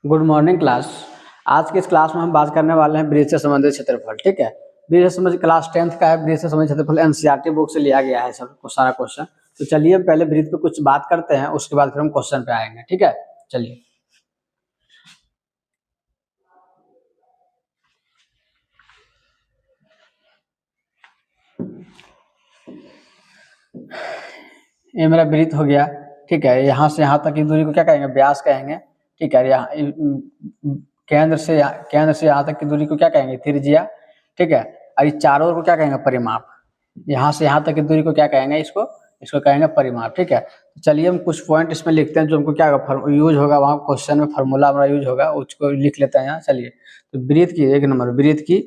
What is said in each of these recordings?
Good morning class. आज की इस क्लास में हम बात करने वाले हैं ब्रिज से संबंधित क्षेत्रफल। ठीक है, ब्रिज से संबंधित क्लास 10th का है। ब्रिज से संबंधित क्षेत्रफल एनसीईआरटी बुक से लिया गया है सब को सारा क्वेश्चन। तो चलिए हम पहले ब्रिज पे कुछ बात करते हैं, उसके बाद फिर हम क्वेश्चन पे आएंगे। ठीक है, चलिए। ये मेरा वृत्त हो गया। ठीक है, यहाँ से यहाँ तक की दूरी को क्या कहेंगे? व्यास कहेंगे। ठीक है, यहाँ केंद्र से यहाँ तक की दूरी को क्या कहेंगे? त्रिज्या। ठीक है, और इस चारों ओर को क्या कहेंगे? परिमाप। यहाँ से यहाँ तक की दूरी को क्या कहेंगे? इसको कहेंगे परिमाप। ठीक है, तो चलिए हम कुछ पॉइंट इसमें लिखते हैं जो हमको क्या यूज होगा, वहाँ क्वेश्चन में फार्मूला हमारा यूज होगा, उसको लिख लेते हैं यहाँ। चलिए, तो वृत्त की एक नंबर, वृत्त की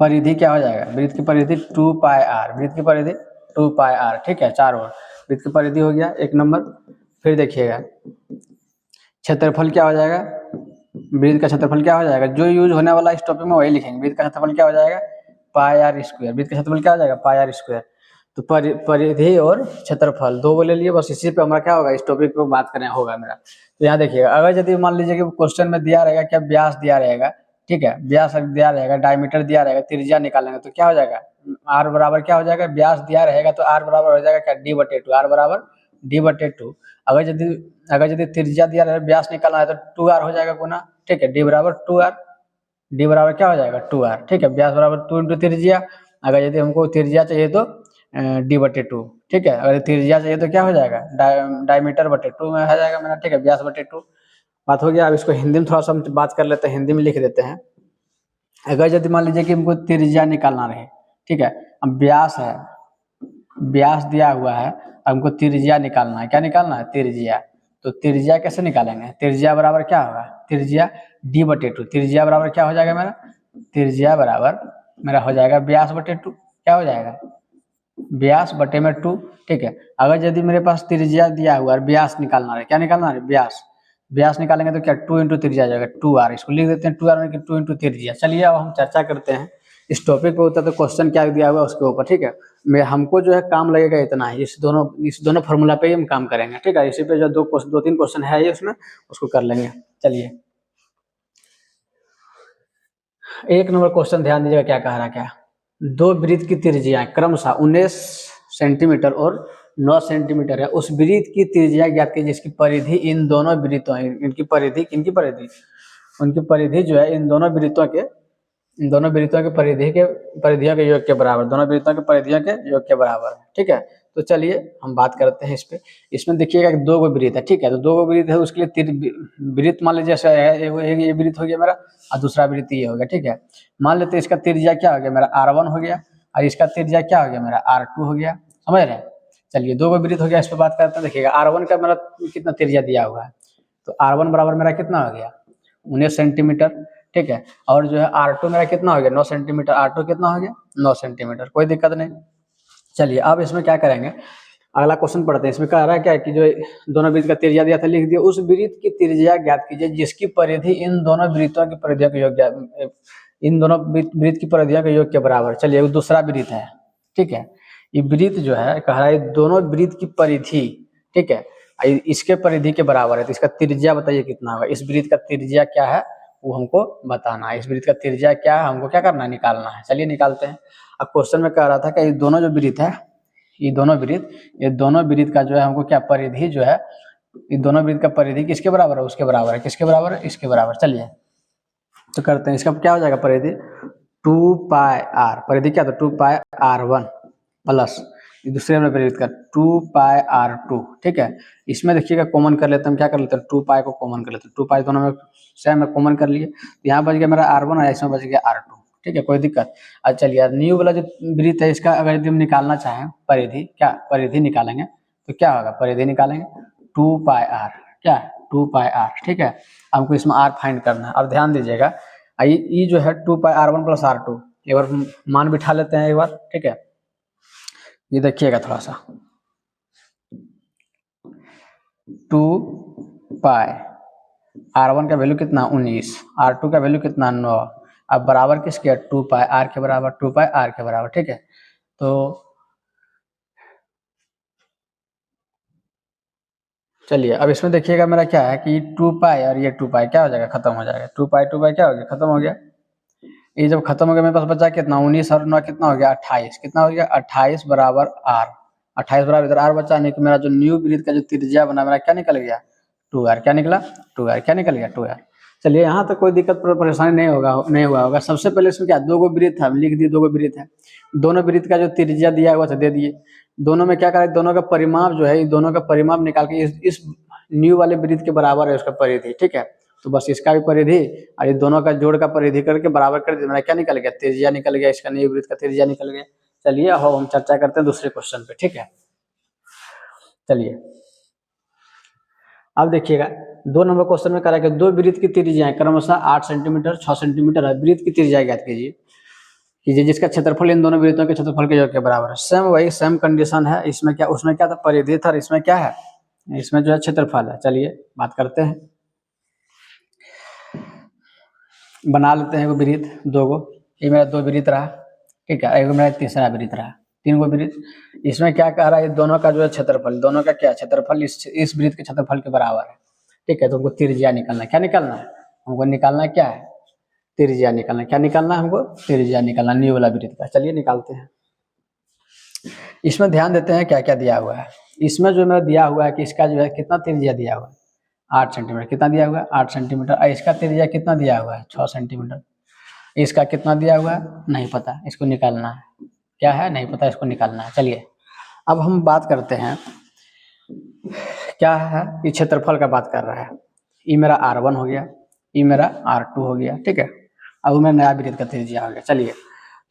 परिधि क्या हो जाएगा? वृत्त की परिधि 2 पाई आर। वृत्त की परिधि 2 पाई आर। ठीक है, चारों ओर वृत्त की परिधि हो गया एक नंबर। फिर देखिएगा क्षेत्रफल क्या हो जाएगा? वृत्त का क्षेत्रफल क्या हो जाएगा? जो यूज होने वाला इस टॉपिक में वही लिखेंगे। वृत्त का क्षेत्रफल क्या हो जाएगा? पाई आर स्क्वायर। वृत्त का क्षेत्रफल क्या हो जाएगा? पाई आर स्क्वायर। तो परिधि और क्षेत्रफल दो बोले लिए, बस इसी पे हमारा क्या होगा? इस टॉपिक पे बात करना होगा मेरा। तो यहाँ देखिएगा, अगर यदि मान लीजिए कि क्वेश्चन में दिया रहेगा क्या? व्यास दिया रहेगा। ठीक है, व्यास दिया रहेगा, डायमीटर दिया रहेगा, त्रिज्या निकालेंगे तो क्या हो जाएगा? आर बराबर क्या हो जाएगा? व्यास दिया रहेगा तो आर बराबर हो जाएगा क्या? d/2। आर बराबर d/2। अगर यदि त्रिज्या दिया रहे, व्यास निकालना है तो 2r हो जाएगा गुना। ठीक है, d बराबर 2r। डी बराबर क्या हो जाएगा? 2r। ठीक है, व्यास बराबर 2 इंटू त्रिज्या। अगर यदि हमको त्रिज्या चाहिए तो d/2। ठीक है, अगर त्रिज्या चाहिए तो क्या हो जाएगा? डायमीटर बटे 2 में आ जाएगा मेरा। ठीक है, व्यास बटे 2 बात हो गया। अब इसको हिंदी में थोड़ा सा हम बात कर लेते हैं, हिंदी में लिख देते हैं। अगर यदि मान लीजिए कि हमको त्रिज्या निकालना रहे, ठीक है, अब व्यास है, व्यास दिया हुआ है, हमको त्रिज्या निकालना है। क्या निकालना है? त्रिज्या। तो त्रिज्या कैसे निकालेंगे? त्रिज्या बराबर क्या होगा? त्रिज्या d/2। त्रिज्या बराबर क्या हो जाएगा मेरा? त्रिज्या बराबर मेरा हो जाएगा व्यास बटे 2। क्या हो जाएगा? व्यास बटे में 2। ठीक है, अगर यदि मेरे पास त्रिज्या दिया हुआ है, व्यास निकालना है, क्या निकालना है? व्यास। व्यास निकालेंगे तो क्या? 2 इंटू त्रिज्या आ जाएगा 2r। इसको लिख देते हैं 2r में 2 इंटू त्रिज्या। चलिए अब हम चर्चा करते हैं इस टॉपिक पे होता है तो क्वेश्चन क्या दिया हुआ है उसके ऊपर। ठीक है, मैं हमको जो है काम लगेगा इतना ही, इस दोनों फार्मूला पे ही हम काम करेंगे। ठीक है, इसी पे जो दो तीन क्वेश्चन है ये उसमें, उसको कर लेंगे। चलिए, एक नंबर क्वेश्चन ध्यान दीजिएगा क्या कह रहा है। क्या? दो वृत्त की त्रिज्या क्रमशः 19 सेंटीमीटर और 9 सेंटीमीटर है। उस वृत्त की त्रिज्या ज्ञात कीजिए जिसकी परिधि इन दोनों वृत्तों, इनकी परिधि, किनकी परिधि? उनकी परिधि जो है इन दोनों वृत्तों के परिधियों के योग के बराबर, दोनों वृत्तों के परिधियों के योग के बराबर है। ठीक है, तो चलिए हम बात करते हैं इस पे। इसमें देखिएगा कि दो गो वृत्त है। ठीक है, तो दो गो वृत्त है, उसके लिए वृत्त मान लीजिए जैसे है, ये वृत्त हो गया मेरा और दूसरा वृत्त ये हो गया। ठीक है, मान लेते हैं इसका त्रिज्या क्या हो गया मेरा? r1 हो गया और इसका त्रिज्या क्या हो गया मेरा? r2 हो गया। समझ रहे हैं? चलिए, दो गो वृत्त हो गया, इस पर बात करते हैं। देखिएगा r1 का मेरा कितना त्रिज्या दिया हुआ है, तो r1 बराबर मेरा कितना हो गया? 19 सेंटीमीटर। ठीक है, और जो है r2 मेरा कितना हो गया? 9 सेंटीमीटर। r2 कितना हो गया? 9 सेंटीमीटर। कोई दिक्कत नहीं। चलिए अब इसमें क्या करेंगे, अगला क्वेश्चन पढ़ते हैं। इसमें कह रहा है क्या कि जो दोनों वृत्त का त्रिज्या दिया था, लिख दिया। उस वृत्त की त्रिज्या ज्ञात कीजिए जिसकी परिधि इन दोनों वृत्तों की परिधियों के योग, इन दोनों वृत्त की परिधियों के योग के बराबर। चलिए, वो दूसरा वृत्त है। ठीक है, ये वृत्त जो है कह रहा है दोनों वृत्त की परिधि, ठीक है, इसके परिधि के बराबर है। तो इसका त्रिज्या बताइए कितना होगा? इस वृत्त का त्रिज्या क्या है वो हमको बताना है। इस वृत्त का त्रिज्या क्या है हमको क्या करना है? निकालना है। चलिए निकालते हैं। अब क्वेश्चन में कह रहा था कि ये दोनों जो वृत्त है, ये दोनों वृत्त का जो है हमको क्या परिधि जो है, ये दोनों वृत्त का परिधि किसके बराबर है? उसके बराबर है। किसके बराबर है? इसके बराबर। चलिए तो करते हैं। इसका क्या हो जाएगा परिधि? 2 पाई आर। परिधि क्या था? 2 पाई r1 प्लस दूसरे में परिधि का 2 पाई r2। ठीक है, इसमें देखिएगा कॉमन कर लेते हैं हम। क्या कर लेते हैं? 2 पाई को कॉमन कर लेते हैं। 2 पाई दोनों में सेम है, कॉमन कर लिए तो यहाँ बच गया मेरा r1 और इसमें बच गया r2। ठीक है, कोई दिक्कत? अच्छा चलिए, न्यू वाला जो वृत्त है इसका अगर यदि हम निकालना चाहें परिधि, क्या परिधि निकालेंगे तो क्या होगा? परिधि निकालेंगे 2 पाई r, क्या 2 पाई r। ठीक है, हमको इसमें r फाइंड करना है। अब ध्यान दीजिएगा, ये जो है 2 पाई r1 प्लस r2, एक बार मान बिठा लेते हैं एक बार। ठीक है, ये देखिएगा थोड़ा सा, 2 पाई r1 का वैल्यू कितना? 19, r2 का वैल्यू कितना? 9। अब बराबर किसके? 2 पाई r के बराबर, 2 पाई r के बराबर। ठीक है, तो चलिए अब इसमें देखिएगा मेरा क्या है कि 2 पाई और ये 2 पाई क्या हो जाएगा, खत्म हो जाएगा। 2 पाई क्या हो गया, खत्म हो गया। ये जब खत्म हो गया मेरे पास बचा कितना, 19 और 9 कितना हो गया, 28। कितना हो गया, 28 बराबर आर। 28 बराबर इधर आर बचा, नहीं तो मेरा जो न्यू वृत्त का जो त्रिज्या बना मेरा क्या निकल गया, 2r। क्या निकला, 2r। क्या निकल गया, 2r। चलिए यहाँ तक कोई दिक्कत परेशानी नहीं हुआ होगा। सबसे पहले इसमें क्या, दो गो वृत्त है, हम लिख दिए 2 गो वृत्त है। दोनों वृत्त का जो त्रिज्या दिया हुआ था दे दिए। दोनों में क्या करें, दोनों का परिमाप जो है, दोनों का परिमाप निकाल के इस न्यू वाले वृत्त के बराबर है उसका परिधि, ठीक है। तो बस इसका भी परिधि और ये दोनों का जोड़ का परिधि करके बराबर कर दिया, मेरा क्या निकल गया, त्रिज्या निकल गया, इसका न्यू वृत्त का त्रिज्या निकल गया। चलिए अब हम चर्चा करते हैं दूसरे क्वेश्चन पे, ठीक है। चलिए अब देखिएगा 2 नंबर क्वेश्चन में करा कि दो वृत्त की त्रिज्याएं क्रमशः 8 सेंटीमीटर 6 सेंटीमीटर है। वृत्त की त्रिज्या ज्ञात कीजिए जिसका क्षेत्रफल इन दोनों वृत्तों के क्षेत्रफल के योग के बराबर है। सेम वही सेम कंडीशन है। इसमें क्या, उसमें क्या था, परिधि था, इसमें क्या है, इसमें जो है क्षेत्रफल है। चलिए बात करते हैं, बना लेते हैं वृत्त 2 गो। ये मेरा 2 वृत्त रहा, ठीक है। एक मेरा तीसरा वृत्त रहा, 3 गो वृत्त। इसमें क्या कह रहा है, दोनों का जो है क्षेत्रफल, दोनों का क्या क्षेत्रफल इस वृत्त के क्षेत्रफल के बराबर है, ठीक है। तो हमको त्रिज्या निकालना है। क्या निकालना है हमको, निकालना क्या है, त्रिज्या निकालना। क्या निकालना है हमको, त्रिज्या निकालना, न्यू वाला वृत्त का। चलिए निकालते हैं। इसमें ध्यान देते हैं क्या क्या दिया हुआ है। इसमें जो मेरा दिया हुआ है कि इसका जो है कितना त्रिज्या दिया हुआ है, 8 सेंटीमीटर। कितना दिया हुआ है, 8 सेंटीमीटर। और इसका त्रिज्या कितना दिया हुआ है, 6 सेंटीमीटर। इसका कितना दिया हुआ है, नहीं पता, इसको निकालना है। क्या है, नहीं पता, इसको निकालना है। चलिए अब हम बात करते हैं, क्या है, ये क्षेत्रफल का बात कर रहा है। ये मेरा R1 हो गया, ये मेरा R2 हो गया, ठीक है। अब मेरा नया वृत्त का त्रिज्या हो गया। चलिए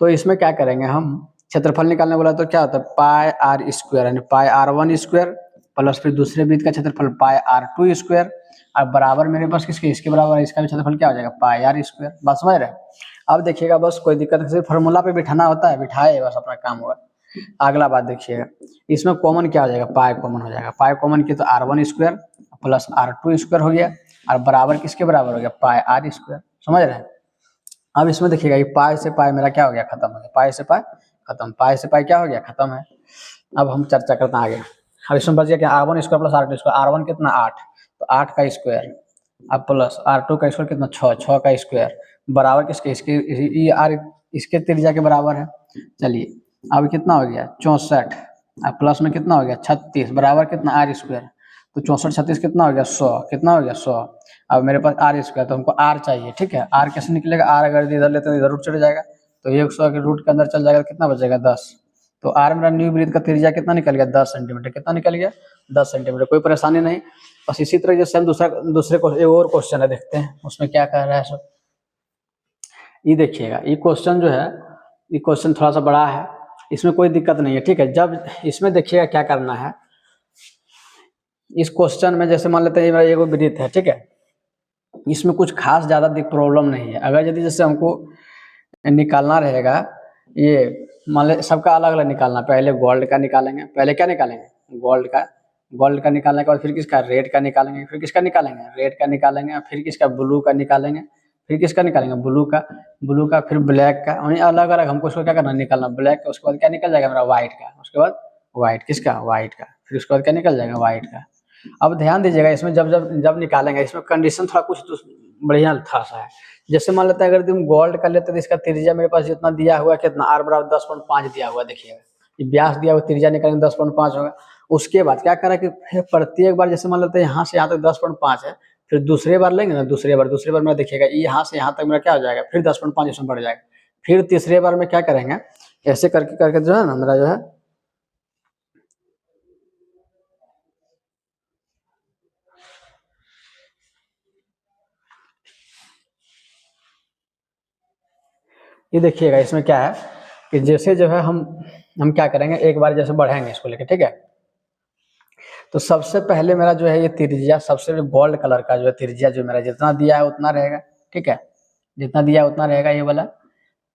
तो इसमें क्या करेंगे हम, क्षेत्रफल निकालने बोला तो क्या होता है, पाई आर स्क्वायर, यानी पाई R1 स्क्वायर प्लस फिर दूसरे वृत्त का क्षेत्रफल पाई R2 स्क्वायर। अब बराबर मेरे पास किसके, इसके बराबर है, इसका भी क्षेत्रफल क्या हो जाएगा, पाई आर स्क्वायर। बस समझ रहे। अब देखिएगा, बस कोई दिक्कत नहीं, फार्मूला पे बिठाना होता है, बिठाए बस अपना काम हुआ। अगला बात देखिएगा, इसमें कॉमन क्या हो जाएगा, पाई कॉमन हो जाएगा। पाई कॉमन की तो R1 square plus R2 square हो गया, और बराबर किसके बराबर हो गया, पाई आर स्क्वायर। समझ रहे हैं। अब इसमें देखिएगा, ये पाई से पाई मेरा क्या हो गया, खत्म हो गया। पाई से पाई खत्म, पाई से पाई क्या हो गया, खत्म है। अब हम चर्चा करते हैं आगे। अब इसमें बच गया क्या, R1 square plus R2 square. R1 कितना 8, तो 8 का स्क्वायर, अब प्लस R2 का स्क्वायर कितना 6, 6 का स्क्वायर बराबर किसके, इसके, ये आर इसके त्रिज्या के बराबर है। चलिए अब कितना हो गया, 64। अब प्लस में कितना हो गया, 36 बराबर कितना, आर स्क्वायर। तो 64 36 कितना हो गया, 100। कितना हो गया, 100। अब मेरे पास आर स्क्वायर, तो हमको आर चाहिए, ठीक है। आर कैसे निकलेगा, आर अगर इधर लेते हैं इधर रूट चढ़ जाएगा, तो 100 के रूट के अंदर चल जाएगा, कितना बचेगा, 10। तो आर मेरा न्यू वृत्त का त्रिज्या कितना निकल गया, 10 सेंटीमीटर। कितना निकल गया, 10 सेंटीमीटर। कोई परेशानी नहीं। बस इसी तरह जैसे हम दूसरे एक और क्वेश्चन है, देखते हैं उसमें क्या कह रहा है सब। ये देखिएगा, ये क्वेश्चन जो है, ये क्वेश्चन थोड़ा सा बड़ा है, इसमें कोई दिक्कत नहीं है, ठीक है। जब इसमें देखिएगा क्या करना है, इस क्वेश्चन में जैसे मान लेते हैं ये मेरा एगो वृत्त है, ठीक है। इसमें कुछ खास ज़्यादा प्रॉब्लम नहीं है। अगर यदि जैसे हमको निकालना रहेगा, ये मान ले सबका अलग अलग निकालना, पहले गोल्ड का निकालेंगे, पहले क्या निकालेंगे, गोल्ड का निकालने के बाद फिर किसका, रेड का निकालेंगे, फिर किसका निकालेंगे, रेड का निकालेंगे, फिर किसका, ब्लू का निकालेंगे, फिर किसका निकालेंगे, ब्लू का, फिर ब्लैक का। उन्हें अलग अलग हमको उसको क्या करना, निकालना ब्लैक का। उसके बाद क्या निकल जाएगा मेरा, व्हाइट का। उसके बाद व्हाइट किसका, व्हाइट का। फिर उसके बाद क्या निकल जाएगा, व्हाइट का। अब ध्यान दीजिएगा, इसमें जब जब जब निकालेंगे, इसमें कंडीशन थोड़ा कुछ तो बढ़िया था सा है। जैसे मान लेते हैं अगर तुम गोल्ड का लेते तो इसका त्रिज्या मेरे पास जितना दिया हुआ, कितना, आर बराबर 10.5 दिया हुआ। देखिएगा ये व्यास दिया हुआ, त्रिज्या निकालेंगे 10.5 होगा। उसके बाद क्या करा कि प्रत्येक बार जैसे मान लेते हैं यहाँ से यहाँ तक 10.5 है, फिर दूसरे बार लेंगे ना, दूसरे बार मेरा देखिएगा यहाँ से यहाँ तक मेरा क्या हो जाएगा, फिर 10.5 इसमें बढ़ जाएगा। फिर तीसरे बार में क्या करेंगे, ऐसे करके करके जो है ना मेरा जो है, ये देखिएगा इसमें क्या है कि जैसे जो है हम क्या करेंगे, एक बार जैसे बढ़ेंगे इसको लेके, ठीक है। तो सबसे पहले मेरा जो है ये त्रिज्या, सबसे गोल्ड कलर का जो है त्रिज्या, जो मेरा जितना दिया है उतना रहेगा, ठीक है। जितना दिया है उतना रहेगा ये वाला।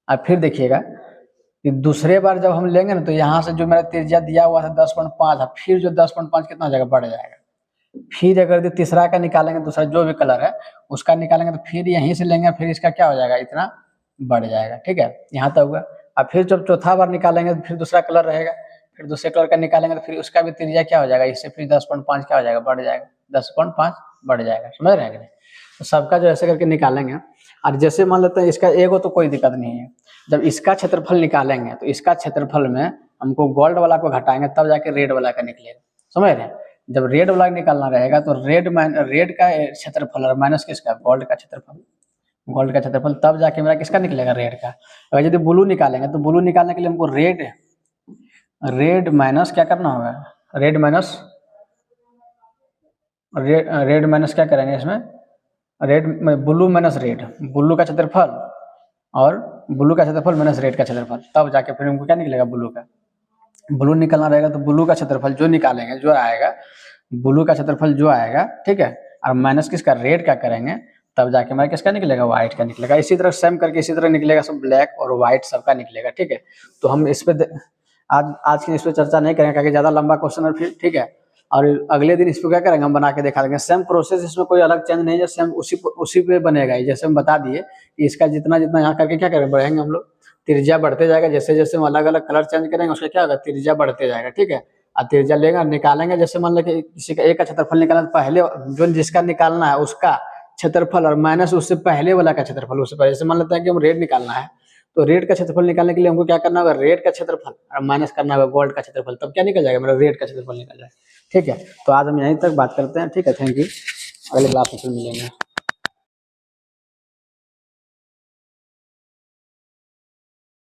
अब फिर देखिएगा कि दूसरे बार जब हम लेंगे ना, तो यहाँ से जो मेरा त्रिज्या दिया हुआ था 10.5 है, फिर जो 10.5 कितना हो जाएगा, बढ़ जाएगा। फिर अगर जो तीसरा का निकालेंगे, दूसरा जो भी कलर है उसका निकालेंगे, तो फिर यहीं से लेंगे, फिर इसका क्या हो जाएगा, इतना बढ़ जाएगा, ठीक है। यहाँ तक हुआ। अब फिर जब चौथा बार निकालेंगे तो फिर दूसरा कलर रहेगा, फिर दूसरे कलर का निकालेंगे तो फिर उसका भी त्रिज्या क्या हो जाएगा, इससे फिर 10.5 क्या हो जाएगा, बढ़ जाएगा, 10.5 बढ़ जाएगा। समझ रहे हैं कि नहीं? तो सबका जो ऐसे करके निकालेंगे। और जैसे मान लेते हैं इसका एगो तो कोई दिक्कत नहीं है, जब इसका क्षेत्रफल निकालेंगे तो इसका क्षेत्रफल में हमको गोल्ड वाला को घटाएंगे तब जाके रेड वाला का निकलेगा। समझ रहे हैं? जब रेड वाला निकालना रहेगा तो रेड का क्षेत्रफल और माइनस किसका, गोल्ड का क्षेत्रफल, गोल्ड का क्षेत्रफल, तब जाके मेरा किसका निकलेगा, रेड का। अगर यदि ब्लू निकालेंगे तो ब्लू निकालने के लिए हमको रेड माइनस क्या करना होगा, रेड माइनस क्या करेंगे इसमें, ब्लू माइनस रेड, ब्लू का क्षेत्रफल और ब्लू का क्षेत्रफल माइनस रेड का क्षेत्रफल, तब जाके फिर हमको क्या निकलेगा, ब्लू का। ब्लू निकालना रहेगा तो ब्लू का क्षेत्रफल जो निकालेंगे, जो आएगा ब्लू का क्षेत्रफल जो आएगा, ठीक है, और माइनस किसका, रेड का करेंगे, तब जाके हमारा किसका निकलेगा, व्हाइट का निकलेगा। इसी तरह सेम करके इसी तरह निकलेगा, सब ब्लैक और व्हाइट सबका निकलेगा। ठीक है, तो हम इस पे आज की इस पर चर्चा नहीं करेंगे क्योंकि ज़्यादा लंबा क्वेश्चन है फिर। ठीक है, और अगले दिन इस पर क्या करेंगे, हम बना के दिखा देंगे। सेम प्रोसेस, इसमें कोई अलग चेंज नहीं है, सेम उसी पे बनेगा। जैसे हम बता दिए कि इसका जितना जितना यहाँ करके क्या करेंगे, बढ़ेंगे हम लोग, त्रिज्या बढ़ते जाएगा। जैसे जैसे हम अलग अलग कलर चेंज करेंगे उसका क्या होगा, त्रिज्या बढ़ते जाएगा। ठीक है, और त्रिज्या लेगा निकालेंगे। जैसे मान लो कि किसी का एक का क्षेत्रफल निकालना, तो पहले जो जिसका निकालना है उसका क्षेत्रफल और माइनस उससे पहले वाला का क्षेत्रफल, उससे पहले। जैसे मान लेते हैं कि हम रेड निकालना है, तो रेड का क्षेत्रफल निकालने के लिए हमको क्या करना होगा, रेड का क्षेत्रफल और माइनस करना होगा गोल्ड का क्षेत्रफल, तब क्या निकल जाएगा, मेरा रेड का क्षेत्रफल निकल जाएगा। ठीक है, तो आज हम यहीं तक बात करते हैं। ठीक है, थैंक यू, अगले क्लास में फिर मिलेंगे।